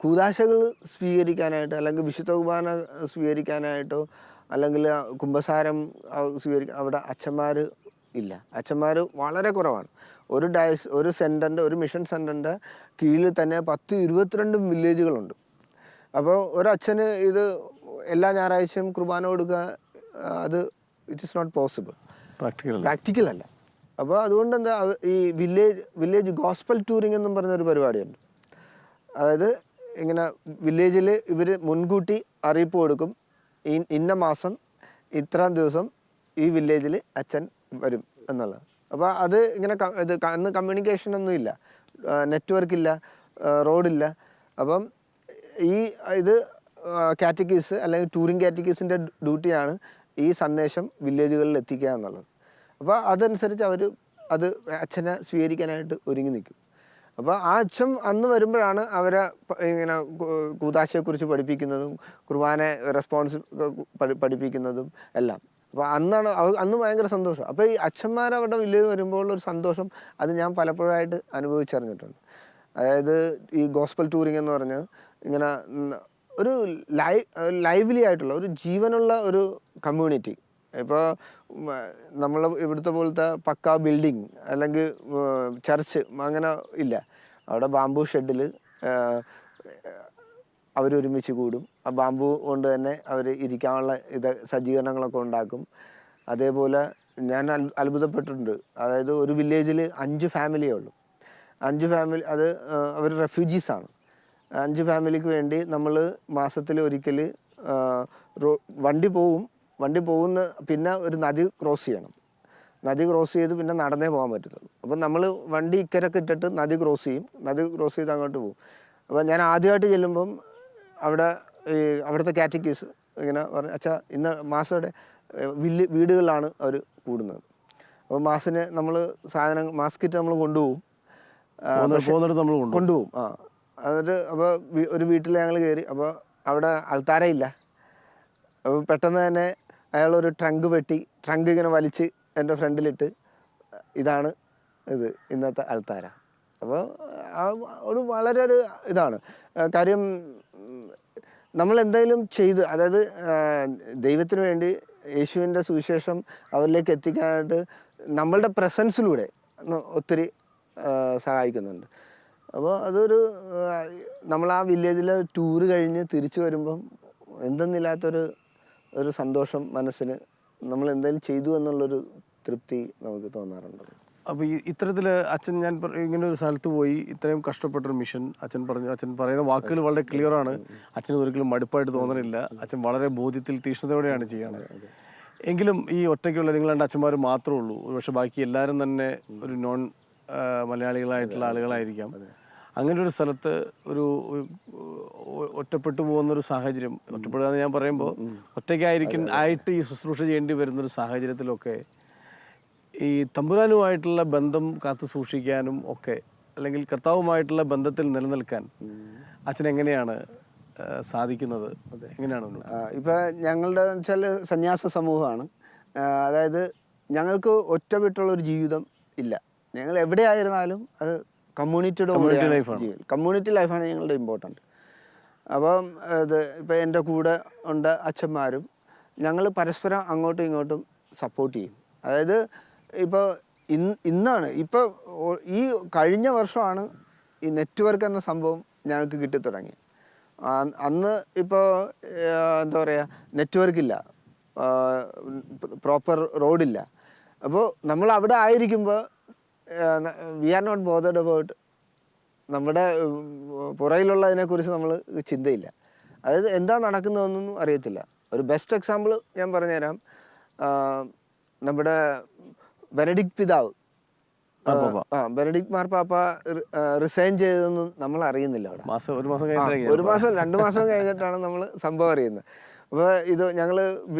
കൂതാശകൾ സ്വീകരിക്കാനായിട്ട്, അല്ലെങ്കിൽ വിശുദ്ധ കുർബാന സ്വീകരിക്കാനായിട്ടോ, അല്ലെങ്കിൽ കുംഭസാരം സ്വീകരിക്കാൻ അവിടെ അച്ഛന്മാർ ഇല്ല. അച്ഛന്മാർ വളരെ കുറവാണ്. ഒരു സെൻറ്ററിൻ്റെ, ഒരു മിഷൻ സെൻറ്ററിൻ്റെ കീഴിൽ തന്നെ 10-22 വില്ലേജുകളുണ്ട്. അപ്പോൾ ഒരച്ഛന് ഇത് എല്ലാ ഞായറാഴ്ചയും കുർബാന കൊടുക്കുക, അത് it is not possible, practical അല്ല. അപ്പോൾ അതുകൊണ്ട് എന്താ, ഈ വില്ലേജ് ഗോസ്പൽ ടൂറിംഗ് എന്നും പറഞ്ഞൊരു പരിപാടിയുണ്ട്. അതായത് ഇങ്ങനെ വില്ലേജിൽ ഇവർ മുൻകൂട്ടി അറിയിപ്പ് കൊടുക്കും, ഇന്ന മാസം ഇത്രാം ദിവസം ഈ വില്ലേജിൽ അച്ഛൻ വരും എന്നുള്ളത്. അപ്പോൾ അത് ഇങ്ങനെ അന്ന് കമ്മ്യൂണിക്കേഷനൊന്നും ഇല്ല, നെറ്റ്വർക്ക് ഇല്ല, റോഡില്ല. അപ്പം ഇത് കാറ്റഗീസ് അല്ലെങ്കിൽ ടൂറിങ് കാറ്റഗീസിൻ്റെ ഡ്യൂട്ടിയാണ് ഈ സന്ദേശം വില്ലേജുകളിൽ എത്തിക്കുക എന്നുള്ളത്. അപ്പോൾ അതനുസരിച്ച് അവർ അത് അച്ഛനെ സ്വീകരിക്കാനായിട്ട് ഒരുങ്ങി നിൽക്കും. അപ്പോൾ ആ അച്ഛൻ അന്ന് വരുമ്പോഴാണ് അവരെ ഇങ്ങനെ കൂദാശയെക്കുറിച്ച് പഠിപ്പിക്കുന്നതും കുർബാന റെസ്പോൺസ് പഠിപ്പിക്കുന്നതും എല്ലാം. അപ്പോൾ അന്ന് ഭയങ്കര സന്തോഷം. അപ്പോൾ ഈ അച്ഛന്മാർ അവരുടെ വില്ലേജ് വരുമ്പോൾ ഒരു സന്തോഷം അത് ഞാൻ പലപ്പോഴായിട്ട് അനുഭവിച്ചറിഞ്ഞിട്ടുണ്ട്. അതായത് ഈ ഗോസ്പൽ ടൂറിങ് എന്ന് പറഞ്ഞത് ഇങ്ങനെ ഒരു ലൈവ്ലി ആയിട്ടുള്ള ഒരു ജീവനുള്ള ഒരു കമ്മ്യൂണിറ്റി. ഇപ്പോൾ നമ്മൾ ഇവിടുത്തെ പോലത്തെ പക്കാ ബിൽഡിങ് അല്ലെങ്കിൽ ചർച്ച് അങ്ങനെ ഇല്ല. അവിടെ ബാംബു ഷെഡിൽ അവരൊരുമിച്ച് കൂടും. ആ ബാംബു കൊണ്ട് തന്നെ അവർ ഇരിക്കാനുള്ള സജ്ജീകരണങ്ങളൊക്കെ ഉണ്ടാക്കും. അതേപോലെ ഞാൻ അത്ഭുതപ്പെട്ടിട്ടുണ്ട്. അതായത് ഒരു വില്ലേജിൽ 5 ഫാമിലിയേ ഉള്ളൂ. 5 ഫാമിലി, അത് അവർ റെഫ്യൂജീസാണ്. 5 ഫാമിലിക്ക് വേണ്ടി നമ്മൾ മാസത്തിൽ ഒരിക്കൽ വണ്ടി പോകുന്ന പിന്നെ ഒരു നദി ക്രോസ് ചെയ്യണം. നദി ക്രോസ് ചെയ്ത് പിന്നെ നടന്നേ പോകാൻ പറ്റത്തുള്ളൂ. അപ്പം നമ്മൾ വണ്ടി ഇക്കരൊക്കെ ഇട്ടിട്ട് നദി ക്രോസ് ചെയ്യും. നദി ക്രോസ് ചെയ്ത് അങ്ങോട്ട് പോകും. അപ്പോൾ ഞാൻ ആദ്യമായിട്ട് ചെല്ലുമ്പം അവിടുത്തെ കാറ്റഗീസ് ഇങ്ങനെ പറഞ്ഞു, അച്ഛാ ഇന്ന് മാസയുടെ വീടുകളിലാണ് അവർ കൂടുന്നത്. അപ്പോൾ മാസിന് നമ്മൾ മാസ് കിറ്റ് നമ്മൾ കൊണ്ടുപോകും. കൊണ്ടുപോകും. എന്നിട്ട് അപ്പോൾ ഒരു വീട്ടിൽ ഞങ്ങൾ കയറി. അപ്പോൾ അവിടെ അൾത്താരയില്ല. അപ്പോൾ പെട്ടെന്ന് തന്നെ അയാളൊരു ട്രങ്ക് ഇങ്ങനെ വലിച്ച് എൻ്റെ ഫ്രണ്ടിലിട്ട്, ഇതാണ് ഇന്നത്തെ അൾത്താര. അപ്പോൾ ഒരു വളരെ ഇതാണ് കാര്യം. നമ്മൾ എന്തെങ്കിലും ചെയ്ത്, അതായത് ദൈവത്തിന് വേണ്ടി യേശുവിൻ്റെ സുവിശേഷം അവരിലേക്ക് എത്തിക്കാനായിട്ട് നമ്മളുടെ പ്രസൻസിലൂടെ ഒത്തിരി സഹായിക്കുന്നുണ്ട്. അപ്പോൾ അതൊരു നമ്മൾ ആ വില്ലേജിലെ ടൂറ് കഴിഞ്ഞ് തിരിച്ചു വരുമ്പം എന്തെന്നില്ലാത്തൊരു സന്തോഷം മനസ്സിന്, നമ്മൾ എന്തെങ്കിലും ചെയ്തു എന്നുള്ളൊരു തൃപ്തി നമുക്ക് തോന്നാറുണ്ട്. അപ്പോൾ ഇത്തരത്തിൽ അച്ഛൻ, ഞാൻ ഇങ്ങനെ ഒരു സ്ഥലത്ത് പോയി ഇത്രയും കഷ്ടപ്പെട്ടൊരു മിഷൻ അച്ഛൻ പറയുന്ന വാക്കുകൾ വളരെ ക്ലിയറാണ്. അച്ഛന് ഒരിക്കലും മടുപ്പായിട്ട് തോന്നണില്ല. അച്ഛൻ വളരെ ബോധ്യത്തിൽ തീക്ഷ്ണതയോടെയാണ് ചെയ്യുന്നത്. എങ്കിലും ഈ ഒറ്റയ്ക്കുള്ള നിങ്ങൾ 2 അച്ഛന്മാർ മാത്രമേ ഉള്ളൂ. പക്ഷെ ബാക്കി എല്ലാവരും തന്നെ ഒരു നോൺ മലയാളികളായിട്ടുള്ള ആളുകളായിരിക്കാം. അങ്ങനെ ഒരു സ്ഥലത്ത് ഒരു ഒറ്റപ്പെട്ടു പോകുന്നൊരു സാഹചര്യം, ഒറ്റപ്പെടുക എന്ന് ഞാൻ പറയുമ്പോൾ ഒറ്റയ്ക്കായിട്ട് ഈ ശുശ്രൂഷ ചെയ്യേണ്ടി വരുന്നൊരു സാഹചര്യത്തിലൊക്കെ ഈ തമ്പുരാനുമായിട്ടുള്ള ബന്ധം കാത്തു സൂക്ഷിക്കാനും ഒക്കെ, അല്ലെങ്കിൽ കർത്താവുമായിട്ടുള്ള ബന്ധത്തിൽ നിലനിൽക്കാൻ അച്ഛൻ എങ്ങനെയാണ് സാധിക്കുന്നത്? എങ്ങനെയാണ്? ഇപ്പം ഞങ്ങളുടെ വെച്ചാൽ സന്യാസ സമൂഹമാണ്. അതായത് ഞങ്ങൾക്ക് ഒറ്റപ്പെട്ടുള്ളൊരു ജീവിതം ഇല്ല. ഞങ്ങൾ എവിടെയായിരുന്നാലും അത് കമ്മ്യൂണിറ്റി ലൈഫാണ് ഞങ്ങളുടെ ഇമ്പോർട്ടൻറ്റ്. അപ്പം ഇപ്പം എൻ്റെ കൂടെ ഉണ്ട് അച്ഛന്മാരും, ഞങ്ങൾ പരസ്പരം അങ്ങോട്ടും ഇങ്ങോട്ടും സപ്പോർട്ട് ചെയ്യും. അതായത് ഇപ്പോൾ ഇപ്പോൾ ഈ കഴിഞ്ഞ വർഷമാണ് ഈ നെറ്റ്വർക്ക് എന്ന സംഭവം ഞങ്ങൾക്ക് കിട്ടിത്തുടങ്ങി. അന്ന് ഇപ്പോൾ എന്താ പറയുക, നെറ്റ്വർക്കില്ല, പ്രോപ്പർ റോഡില്ല. അപ്പോൾ നമ്മൾ അവിടെ ആയിരിക്കുമ്പോൾ we are not bothered about നമ്മുടെ പുറയിലുള്ളതിനെക്കുറിച്ച് നമ്മൾ ചിന്തയില്ല. അതായത് എന്താ നടക്കുന്നതെന്നൊന്നും അറിയത്തില്ല. ഒരു ബെസ്റ്റ് എക്സാമ്പിൾ ഞാൻ പറഞ്ഞുതരാം. നമ്മുടെ ബെനഡിക്ട് പിതാവ്, ബെനഡിക്ട് മാർപ്പാപ്പ റിസൈൻ ചെയ്തതൊന്നും നമ്മൾ അറിയുന്നില്ല. അവിടെ 2 മാസം കഴിഞ്ഞിട്ടാണ് നമ്മൾ സംഭവം അറിയുന്നത്. അപ്പോൾ ഞങ്ങൾ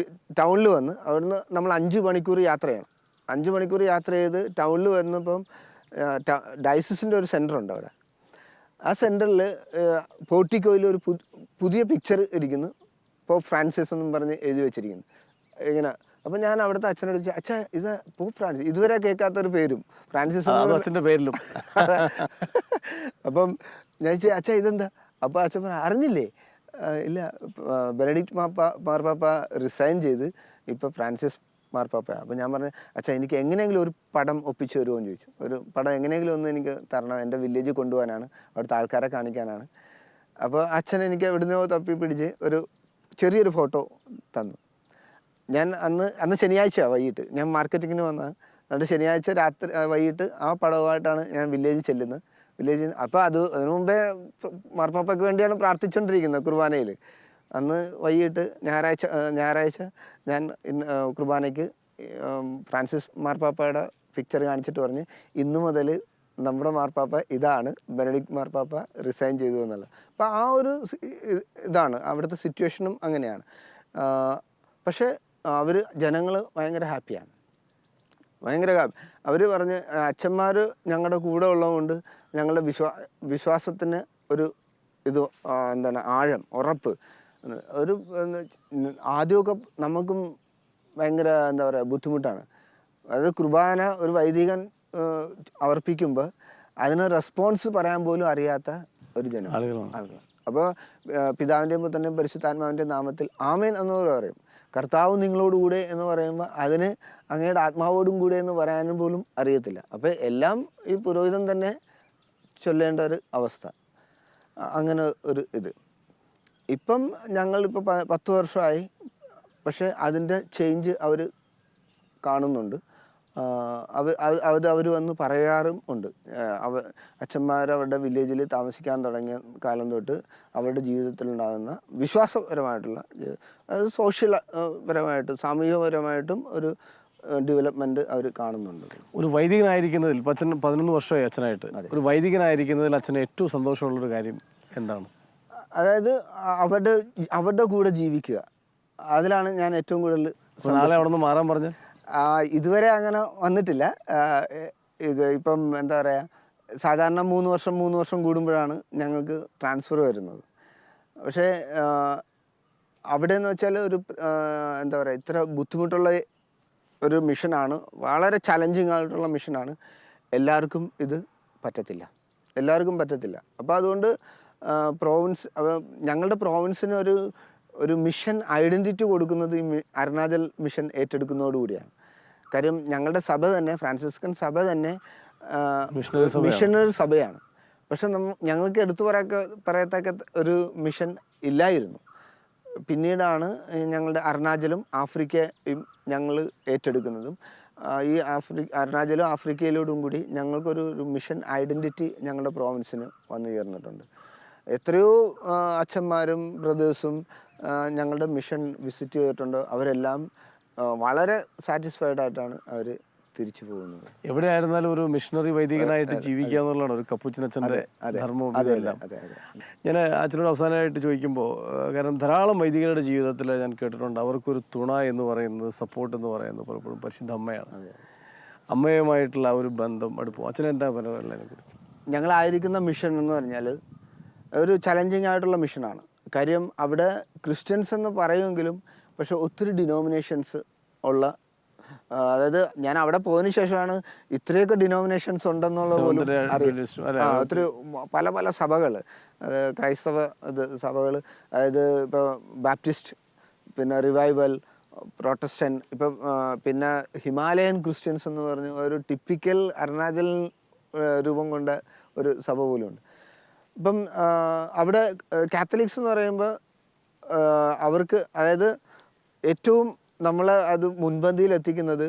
ടൗണിൽ വന്ന് അവിടുന്ന് നമ്മൾ 5 മണിക്കൂർ യാത്ര ചെയ്യണം. 5 മണിക്കൂർ യാത്ര ചെയ്ത് ടൗണിൽ വന്നപ്പം ഡയസിസിൻ്റെ ഒരു സെൻറ്റർ ഉണ്ട് അവിടെ. ആ സെൻറ്ററിൽ പോർട്ടിക്കോയിൽ ഒരു പുതിയ പിക്ചർ ഇരിക്കുന്നു, പോപ്പ് ഫ്രാൻസിസ് എന്നും പറഞ്ഞ് എഴുതി വെച്ചിരിക്കുന്നു ഇങ്ങനെ. അപ്പം ഞാൻ അവിടുത്തെ അച്ഛനോട് ചോദിച്ചു, അച്ഛാ ഇത് പോപ്പ് ഫ്രാൻസിസ്, ഇതുവരെ കേൾക്കാത്തൊരു പേരും ഫ്രാൻസിസ് അച്ഛൻ്റെ പേരിലും. അപ്പം ഞാൻ ചോദിച്ചു, അച്ഛാ ഇതെന്താ? അപ്പോൾ അച്ഛൻ പറഞ്ഞു, അറിഞ്ഞില്ലേ? ഇല്ല, ബെനഡിക്ട് മാർപ്പാപ്പ റിസൈൻ ചെയ്ത് ഇപ്പോൾ ഫ്രാൻസിസ് മാർപ്പാപ്പയാണ്. അപ്പോൾ ഞാൻ പറഞ്ഞു, അച്ഛാ എനിക്ക് എങ്ങനെയെങ്കിലും ഒരു പടം ഒപ്പിച്ച് തരുമോ എന്ന് ചോദിച്ചു. ഒരു പടം എങ്ങനെയെങ്കിലും ഒന്ന് എനിക്ക് തരണം, എൻ്റെ വില്ലേജിൽ കൊണ്ടുപോകാനാണ്, അവിടുത്തെ ആൾക്കാരെ കാണിക്കാനാണ്. അപ്പോൾ അച്ഛൻ എനിക്ക് എവിടുന്നോ തപ്പി പിടിച്ച് ഒരു ചെറിയൊരു ഫോട്ടോ തന്നു. ഞാൻ അന്ന് ശനിയാഴ്ച വൈകിട്ട് ഞാൻ മാർക്കറ്റിങ്ങിന് വന്നതാണ്. എന്നിട്ട് ശനിയാഴ്ച വൈകിട്ട് ആ പടവുമായിട്ടാണ് ഞാൻ വില്ലേജിൽ ചെല്ലുന്നത്. അപ്പോൾ അതിനു മുമ്പേ മാർപ്പാപ്പയ്ക്ക് വേണ്ടിയാണ് പ്രാർത്ഥിച്ചുകൊണ്ടിരിക്കുന്നത് കുർബാനയിൽ. അന്ന് വൈകിട്ട് ഞായറാഴ്ച ഞാൻ കുർബാനയ്ക്ക് ഫ്രാൻസിസ് മാർപ്പാപ്പയുടെ പിക്ചർ കാണിച്ചിട്ട് പറഞ്ഞ് ഇന്നു മുതൽ നമ്മുടെ മാർപ്പാപ്പ ഇതാണ്, ബെനഡിക്ട് മാർപ്പാപ്പ റിസൈൻ ചെയ്തു എന്നുള്ളത്. അപ്പോൾ ആ ഒരു ഇതാണ് അവിടുത്തെ സിറ്റുവേഷനും അങ്ങനെയാണ്. പക്ഷേ അവർ ജനങ്ങൾ ഭയങ്കര ഹാപ്പിയാണ്, ഭയങ്കര ഹാപ്പി. അവർ പറഞ്ഞ് അച്ഛന്മാർ ഞങ്ങളുടെ കൂടെ ഉള്ളതുകൊണ്ട് ഞങ്ങളുടെ വിശ്വാസത്തിന് ഒരു ഇത് എന്താണ് ആഴം, ഉറപ്പ്. ഒരു ആദ്യമൊക്കെ നമുക്കും ഭയങ്കര എന്താ പറയുക ബുദ്ധിമുട്ടാണ്. അതായത് കുർബാന ഒരു വൈദികൻ അർപ്പിക്കുമ്പോൾ അതിന് റെസ്പോൺസ് പറയാൻ പോലും അറിയാത്ത ഒരു ആളുകൾ. അപ്പോൾ പിതാവിൻ്റെയും പുത്രൻ്റെയും പരിശുദ്ധാത്മാവിൻ്റെയും നാമത്തിൽ ആമേൻ എന്ന് പറയും. കർത്താവ് നിങ്ങളോടുകൂടെ എന്ന് പറയുമ്പോൾ അതിന് അങ്ങയുടെ ആത്മാവോടും കൂടെ എന്ന് പറയാനും പോലും അറിയത്തില്ല. അപ്പോൾ എല്ലാം ഈ പുരോഹിതൻ തന്നെ ചൊല്ലേണ്ട ഒരു അവസ്ഥ, അങ്ങനെ ഒരു ഇത്. ഇപ്പം ഞങ്ങളിപ്പോൾ 10 വർഷമായി, പക്ഷേ അതിൻ്റെ ചേഞ്ച് അവർ കാണുന്നുണ്ട്. അവർ വന്ന് പറയാറും ഉണ്ട്. അച്ഛന്മാർ അവരുടെ വില്ലേജിൽ താമസിക്കാൻ തുടങ്ങിയ കാലം തൊട്ട് അവരുടെ ജീവിതത്തിലുണ്ടാകുന്ന വിശ്വാസപരമായിട്ടുള്ള, അതായത് സോഷ്യൽ പരമായിട്ടും സാമൂഹികപരമായിട്ടും ഒരു ഡെവലപ്മെൻറ്റ് അവർ കാണുന്നുണ്ട്. ഒരു വൈദികനായിരിക്കുന്നതിൽ അച്ഛൻ 11 വർഷമായി അച്ഛനായിട്ട്, ഒരു വൈദികനായിരിക്കുന്നതിൽ അച്ഛന് ഏറ്റവും സന്തോഷമുള്ളൊരു കാര്യം എന്താണ്? അതായത് അവരുടെ കൂടെ ജീവിക്കുക, അതിലാണ് ഞാൻ ഏറ്റവും കൂടുതൽ. നാളെ അവിടെ നിന്ന് മാറാൻ പറഞ്ഞാൽ ഇതുവരെ അങ്ങനെ വന്നിട്ടില്ല. ഇത് ഇപ്പം എന്താ പറയുക, സാധാരണ 3 വർഷം കൂടുമ്പോഴാണ് ഞങ്ങൾക്ക് ട്രാൻസ്ഫർ വരുന്നത്. പക്ഷേ അവിടെ എന്ന് വെച്ചാൽ ഒരു എന്താ പറയുക, ഇത്ര ബുദ്ധിമുട്ടുള്ള ഒരു മിഷനാണ്, വളരെ ചലഞ്ചിങ് ആയിട്ടുള്ള മിഷനാണ്. എല്ലാവർക്കും ഇത് പറ്റത്തില്ല. അപ്പോൾ അതുകൊണ്ട് ഞങ്ങളുടെ പ്രോവിൻസിന് ഒരു മിഷൻ ഐഡൻറ്റിറ്റി കൊടുക്കുന്നത് ഈ അരുണാചൽ മിഷൻ ഏറ്റെടുക്കുന്നതോടുകൂടിയാണ്. കാര്യം ഞങ്ങളുടെ സഭ തന്നെ, ഫ്രാൻസിസ്കൻ സഭ തന്നെ മിഷനറി സഭയാണ്. പക്ഷെ ഞങ്ങൾക്ക് എടുത്തു പറയത്തക്ക ഒരു മിഷൻ ഇല്ലായിരുന്നു. പിന്നീടാണ് ഞങ്ങളുടെ അരുണാചലും ആഫ്രിക്കയും ഞങ്ങൾ ഏറ്റെടുക്കുന്നതും. ഈ അരുണാചലും ആഫ്രിക്കയിലോടും കൂടി ഞങ്ങൾക്കൊരു മിഷൻ ഐഡൻറ്റിറ്റി ഞങ്ങളുടെ പ്രോവിൻസിന് വന്നു ചേർന്നിട്ടുണ്ട്. എത്രയോ അച്ഛന്മാരും ബ്രദേഴ്സും ഞങ്ങളുടെ മിഷൻ വിസിറ്റ് ചെയ്തിട്ടുണ്ട്. അവരെല്ലാം വളരെ സാറ്റിസ്ഫൈഡ് ആയിട്ടാണ് അവർ തിരിച്ചു പോകുന്നത്. എവിടെയായിരുന്നാലും ഒരു മിഷണറി വൈദികനായിട്ട് ജീവിക്കുക എന്നുള്ളതാണ് ഒരു കപ്പുച്ചിനച്ഛൻ്റെ ധർമ്മവും ഇതെല്ലാം. ഞാൻ അച്ഛനോട് അവസാനമായിട്ട് ചോദിക്കുമ്പോൾ, കാരണം ധാരാളം വൈദികരുടെ ജീവിതത്തിൽ ഞാൻ കേട്ടിട്ടുണ്ട് അവർക്കൊരു തുണ എന്ന് പറയുന്നത്, സപ്പോർട്ട് എന്ന് പറയുന്നത് പലപ്പോഴും പരിശുദ്ധ അമ്മയാണ്. അമ്മയുമായിട്ടുള്ള ഒരു ബന്ധം അടുപ്പം അച്ഛനെന്താ പറയുക അതിനെക്കുറിച്ച്? ഞങ്ങളായിരിക്കുന്ന മിഷൻ എന്ന് പറഞ്ഞാൽ ഒരു ചലഞ്ചിങ് ആയിട്ടുള്ള മിഷനാണ്. കാര്യം അവിടെ ക്രിസ്ത്യൻസ് എന്ന് പറയുമെങ്കിലും പക്ഷെ ഒത്തിരി ഡിനോമിനേഷൻസ് ഉള്ള, അതായത് ഞാൻ അവിടെ പോയതിനു ശേഷമാണ് ഇത്രയൊക്കെ ഡിനോമിനേഷൻസ് ഉണ്ടെന്നുള്ള പോലും ഒത്തിരി പല സഭകൾ, ക്രൈസ്തവ സഭകൾ, അതായത് ഇപ്പോൾ ബാപ്റ്റിസ്റ്റ്, പിന്നെ റിവൈവൽ, പ്രൊട്ടസ്റ്റന്റ്, ഇപ്പം പിന്നെ ഹിമാലയൻ ക്രിസ്ത്യൻസ് എന്ന് പറഞ്ഞ് ഒരു ടിപ്പിക്കൽ അരുണാചൽ രൂപം കൊണ്ട ഒരു സഭ പോലുമുണ്ട്. ഇപ്പം അവിടെ കാത്തലിക്സ് എന്ന് പറയുമ്പോൾ അവർക്ക്, അതായത് ഏറ്റവും നമ്മളെ അത് മുൻപന്തിയിൽ എത്തിക്കുന്നത്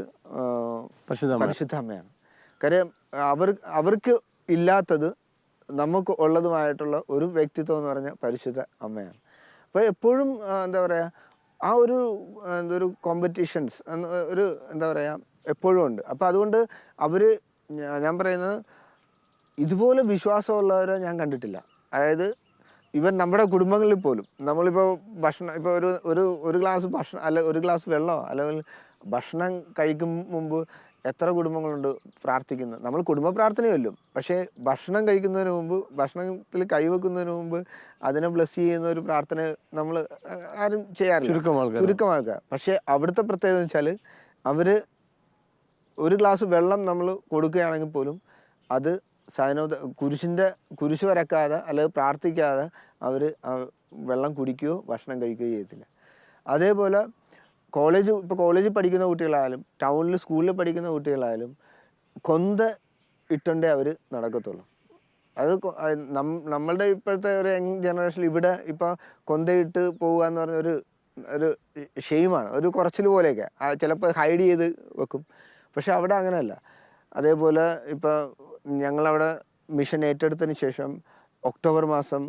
പരിശുദ്ധ അമ്മയാണ്. കാര്യം അവർക്ക് ഇല്ലാത്തത് നമുക്ക് ഉള്ളതുമായിട്ടുള്ള ഒരു വ്യക്തിത്വം എന്ന് പറഞ്ഞാൽ പരിശുദ്ധ അമ്മയാണ്. അപ്പോൾ എപ്പോഴും എന്താ പറയുക, ആ ഒരു കോമ്പറ്റീഷൻസ് ഒരു എന്താ പറയുക എപ്പോഴും ഉണ്ട്. അപ്പോൾ അതുകൊണ്ട് ഞാൻ പറയുന്നത് ഇതുപോലെ വിശ്വാസമുള്ളവരെ ഞാൻ കണ്ടിട്ടില്ല. അതായത് ഇവൻ നമ്മുടെ കുടുംബങ്ങളിൽ പോലും നമ്മളിപ്പോൾ ഭക്ഷണം, ഇപ്പോൾ ഒരു ഗ്ലാസ് ഭക്ഷണം ഒരു ഗ്ലാസ് വെള്ളമോ അല്ലെങ്കിൽ ഭക്ഷണം കഴിക്കും മുമ്പ് എത്ര കുടുംബങ്ങളുണ്ട് പ്രാർത്ഥിക്കുന്നത്. നമ്മൾ കുടുംബ പ്രാർത്ഥനയല്ലോ, പക്ഷേ ഭക്ഷണം കഴിക്കുന്നതിന് മുമ്പ്, ഭക്ഷണത്തിൽ കൈവെക്കുന്നതിന് മുമ്പ് അതിനെ ബ്ലെസ് ചെയ്യുന്ന ഒരു പ്രാർത്ഥന നമ്മൾ ആരും ചെയ്യാറില്ല, ചുരുക്കമാക്കുക. പക്ഷേ അവിടുത്തെ പ്രത്യേകത എന്ന് വെച്ചാൽ അവർ ഒരു ഗ്ലാസ് വെള്ളം നമ്മൾ കൊടുക്കുകയാണെങ്കിൽ പോലും അത് കുരിശ് വരക്കാതെ അല്ലെങ്കിൽ പ്രാർത്ഥിക്കാതെ അവർ വെള്ളം കുടിക്കുകയോ ഭക്ഷണം കഴിക്കുകയോ ചെയ്യത്തില്ല. അതേപോലെ കോളേജിൽ പഠിക്കുന്ന കുട്ടികളായാലും ടൗണിൽ സ്കൂളിൽ പഠിക്കുന്ന കുട്ടികളായാലും കൊന്ത ഇട്ടുണ്ടേ അവർ നടക്കത്തുള്ളൂ. അത് നമ്മളുടെ ഇപ്പോഴത്തെ ഒരു യങ് ജനറേഷൻ ഇവിടെ ഇപ്പോൾ കൊന്തയിട്ട് പോവുക എന്ന് പറഞ്ഞ ഒരു ഷെയിമാണ്, ഒരു കുറച്ചിൽ പോലെയൊക്കെ ചിലപ്പോൾ ഹൈഡ് ചെയ്ത് വെക്കും. പക്ഷെ അവിടെ അങ്ങനെയല്ല. അതേപോലെ ഇപ്പോൾ ഞങ്ങളവിടെ മിഷൻ ഏറ്റെടുത്തതിന് ശേഷം ഒക്ടോബർ മാസം,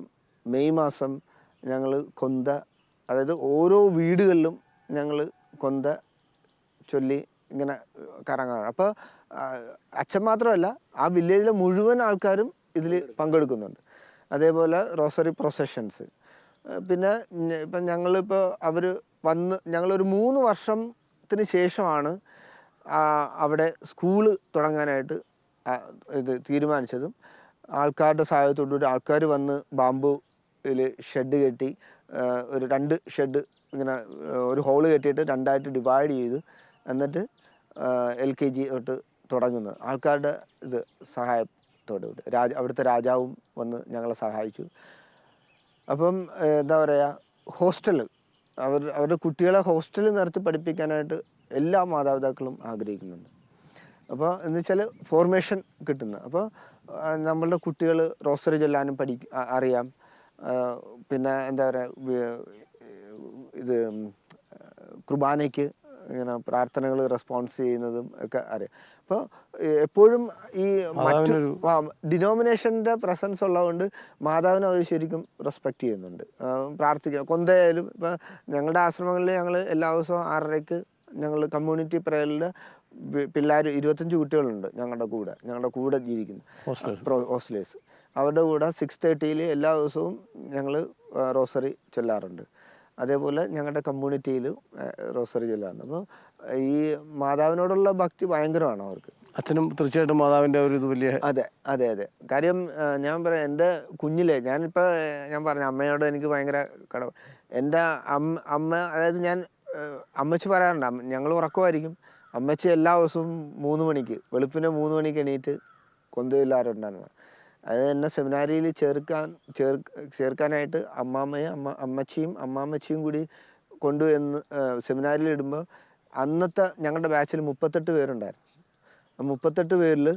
മെയ് മാസം ഞങ്ങൾ കൊന്ത, അതായത് ഓരോ വീടുകളിലും ഞങ്ങൾ കൊന്ത ചൊല്ലി ഇങ്ങനെ കറങ്ങാറ്. അപ്പോൾ അച്ഛൻ മാത്രമല്ല, ആ വില്ലേജിലെ മുഴുവൻ ആൾക്കാരും ഇതിൽ പങ്കെടുക്കുന്നുണ്ട്. അതേപോലെ റോസറി പ്രൊസഷൻസ്. പിന്നെ ഇപ്പം ഞങ്ങളിപ്പോൾ അവർ വന്ന് ഞങ്ങളൊരു 3 വർഷത്തിന് ശേഷമാണ് അവിടെ സ്കൂള് തുടങ്ങാനായിട്ട് ഇത് തീരുമാനിച്ചതും. ആൾക്കാരുടെ സഹായത്തോടുകൂടി ആൾക്കാർ വന്ന് ബാംബുവിൽ ഷെഡ് കെട്ടി, ഒരു 2 ഷെഡ് ഇങ്ങനെ ഒരു ഹോള് കെട്ടിയിട്ട് 2ആയിട്ട് ഡിവൈഡ് ചെയ്തു. എന്നിട്ട് LKG തൊട്ട് തുടങ്ങുന്നത് ആൾക്കാരുടെ ഇത് സഹായത്തോടുകൂടി. അവിടുത്തെ രാജാവും വന്ന് ഞങ്ങളെ സഹായിച്ചു. അപ്പം എന്താ പറയുക, ഹോസ്റ്റൽ അവരുടെ കുട്ടികളെ ഹോസ്റ്റലിൽ നിർത്തി പഠിപ്പിക്കാനായിട്ട് എല്ലാ മാതാപിതാക്കളും ആഗ്രഹിക്കുന്നുണ്ട്. അപ്പോൾ എന്ന് വെച്ചാൽ ഫോർമേഷൻ കിട്ടുന്നത്. അപ്പോൾ നമ്മളുടെ കുട്ടികൾ റോസറി ചൊല്ലാനും അറിയാം. പിന്നെ എന്താ പറയുക, ഇത് കുർബാനയ്ക്ക് ഇങ്ങനെ പ്രാർത്ഥനകൾ റെസ്പോൺസ് ചെയ്യുന്നതും ഒക്കെ അറിയാം. അപ്പോൾ എപ്പോഴും ഈ മറ്റു ഡിനോമിനേഷൻ്റെ പ്രസൻസ് ഉള്ളതുകൊണ്ട് മാതാവിനെ അവർ ശരിക്കും റെസ്പെക്റ്റ് ചെയ്യുന്നുണ്ട്. പ്രാർത്ഥിക്കുക കൊന്തയായാലും ഇപ്പം ഞങ്ങളുടെ ആശ്രമങ്ങളിൽ ഞങ്ങൾ എല്ലാ ദിവസവും 6:30-ക്ക് ഞങ്ങൾ കമ്മ്യൂണിറ്റി പ്രയറിൽ പിള്ളേർ 25 കുട്ടികളുണ്ട് ഞങ്ങളുടെ കൂടെ ജീവിക്കുന്ന ഹോസ്റ്റലേഴ്സ്. അവരുടെ കൂടെ 6:30 എല്ലാ ദിവസവും ഞങ്ങൾ റോസറി ചൊല്ലാറുണ്ട്. അതേപോലെ ഞങ്ങളുടെ കമ്മ്യൂണിറ്റിയിൽ റോസറി ചൊല്ലാറുണ്ട്. അപ്പോൾ ഈ മാതാവിനോടുള്ള ഭക്തി ഭയങ്കരമാണ് അവർക്ക്. അച്ഛനും തീർച്ചയായിട്ടും മാതാവിൻ്റെ ഒരു ഇത് വലിയ അതെ. കാര്യം ഞാൻ പറയാം, എൻ്റെ കുഞ്ഞിലെ ഞാനിപ്പോൾ ഞാൻ പറഞ്ഞു അമ്മയോട് എനിക്ക് ഭയങ്കര കടവ്. എൻ്റെ അമ്മ അതായത് അമ്മച്ചി പറയാറുണ്ട്, ഞങ്ങൾ ഉറക്കമായിരിക്കും, അമ്മച്ചി എല്ലാ ദിവസവും 3 മണിക്ക് വെളുപ്പിനെ 3 മണിക്ക് എണീറ്റ് കൊന്തയില്ലാറുണ്ടായിരുന്നു. അത് എന്നെ സെമിനാരിയിൽ ചേർക്കാനായിട്ട് അമ്മാമ്മച്ചിയും കൂടി കൊണ്ടുവന്ന് സെമിനാരിയിൽ ഇടുമ്പോൾ അന്നത്തെ ഞങ്ങളുടെ ബാച്ചിൽ 38 പേരുണ്ടായിരുന്നു. 38 പേരിൽ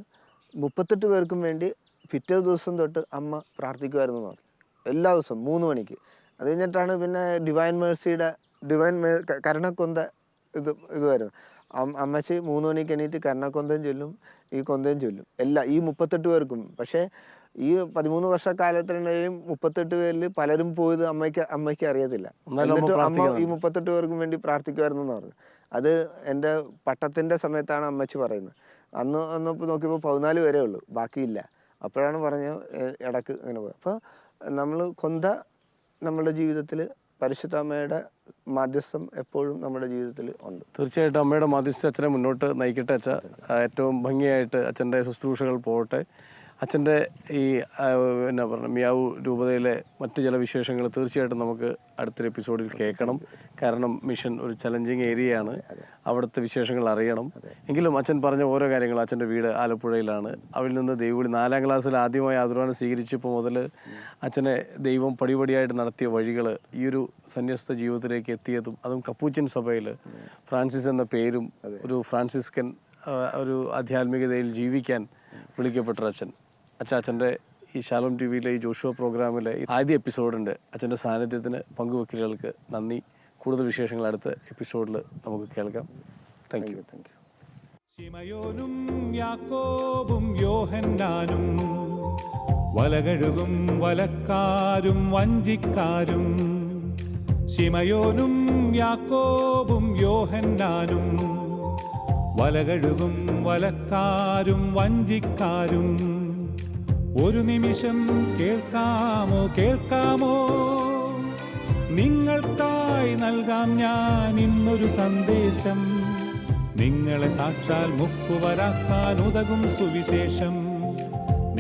38 പേർക്കും വേണ്ടി പിറ്റേ ദിവസം തൊട്ട് അമ്മ പ്രാർത്ഥിക്കുമായിരുന്നു എന്ന് പറഞ്ഞു. എല്ലാ ദിവസവും 3 മണിക്ക്. അത് കഴിഞ്ഞിട്ടാണ് പിന്നെ കരുണക്കൊന്ത ഇതുമായിരുന്നു. അമ്മച്ചി 3 മണിക്ക് എണീറ്റ് കരുണക്കൊന്തയും ചൊല്ലും, ഈ കൊന്തയും ചൊല്ലും, ഈ 38 പേർക്കും. പക്ഷേ ഈ 13 വർഷക്കാലത്തിനിടയിലും 38 പേരിൽ പലരും പോയത് അമ്മയ്ക്ക് അറിയത്തില്ല. എന്നിട്ട് അമ്മ ഈ 38 പേർക്കും വേണ്ടി പ്രാർത്ഥിക്കുമായിരുന്നു എന്ന് പറഞ്ഞു. അത് എൻ്റെ പട്ടത്തിൻ്റെ സമയത്താണ് അമ്മച്ചി പറയുന്നത്. അന്ന് നോക്കിയപ്പോൾ 14 പേരേ ഉള്ളൂ, ബാക്കിയില്ല. അപ്പോഴാണ് പറഞ്ഞത് ഇടക്ക് ഇങ്ങനെ പോയത്. അപ്പോൾ നമ്മൾ നമ്മുടെ ജീവിതത്തിൽ പരിശുദ്ധ അമ്മയുടെ മാധ്യസ്ഥം എപ്പോഴും നമ്മുടെ ജീവിതത്തിൽ ഉണ്ട്. തീർച്ചയായിട്ടും അമ്മയുടെ മാധ്യസ്ഥ അച്ഛനെ മുന്നോട്ട് നയിക്കട്ടെ. ഏറ്റവും ഭംഗിയായിട്ട് അച്ഛൻ്റെ ശുശ്രൂഷകൾ പോകട്ടെ. അച്ഛൻ്റെ ഈ എന്നാ പറയുക മിയാവൂ രൂപതയിലെ മറ്റ് ചില വിശേഷങ്ങൾ തീർച്ചയായിട്ടും നമുക്ക് അടുത്തൊരു എപ്പിസോഡിൽ കേൾക്കണം. കാരണം മിഷൻ ഒരു ചലഞ്ചിങ് ഏരിയയാണ്, അവിടുത്തെ വിശേഷങ്ങൾ അറിയണം. എങ്കിലും അച്ഛൻ പറഞ്ഞ ഓരോ കാര്യങ്ങൾ, അച്ഛൻ്റെ വീട് ആലപ്പുഴയിലാണ്, അവിടെ നിന്ന് ദൈവവിളി 4ാം ക്ലാസ്സിൽ ആദ്യമായി ആദരവാണ് സ്വീകരിച്ചപ്പോൾ മുതൽ അച്ഛനെ ദൈവം പടിപടിയായിട്ട് നടത്തിയ വഴികൾ, ഈ ഒരു സന്യസ്ത ജീവിതത്തിലേക്ക് എത്തിയതും, അതും കപ്പൂച്ചിൻ സഭയിൽ ഫ്രാൻസിസ് എന്ന പേരും ഒരു ഫ്രാൻസിസ്കൻ ഒരു ആധ്യാത്മികതയിൽ ജീവിക്കാൻ വിളിക്കപ്പെട്ട അച്ഛൻ്റെ ഈ ശാലോം TV-യിലെ ഈ ജോഷുവ പ്രോഗ്രാമിലെ ആദ്യ എപ്പിസോഡുണ്ട്. അച്ഛൻ്റെ സാന്നിധ്യത്തിന് പങ്കുവെക്കലുകൾക്ക് നന്ദി. കൂടുതൽ വിശേഷങ്ങൾ അടുത്ത എപ്പിസോഡിൽ നമുക്ക് കേൾക്കാം. Thank you. ശിമയോനും യാക്കോബും യോഹന്നാനും വലകഴുകും വലക്കാരും വഞ്ചിക്കാരും. ശിമയോനും യാക്കോബും യോഹന്നാനും വലകഴുകും വലക്കാരും വഞ്ചിക്കാരും. ഒരു നിമിഷം കേൾക്കാമോ, നിങ്ങൾക്കായി നൽകാം ഞാൻ ഇന്നൊരു സന്ദേശം. നിങ്ങളെ സാക്ഷാൽ മുക്കുവരാക്കാൻ ഉതകും സുവിശേഷം.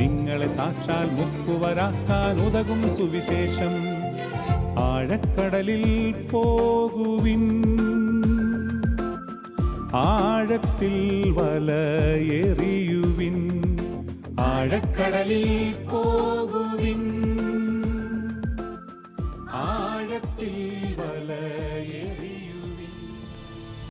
നിങ്ങളെ സാക്ഷാൽ മുക്കുവരാക്കാൻ ഉതകും സുവിശേഷം. ആഴക്കടലിൽ പോകുവിൻ, ആഴത്തിൽ വലയെറിയുവിൻ. ആഴക്കടലിൽ പോകുവിൻ, ആഴത്തിൽ വലയെറിയുവിൻ.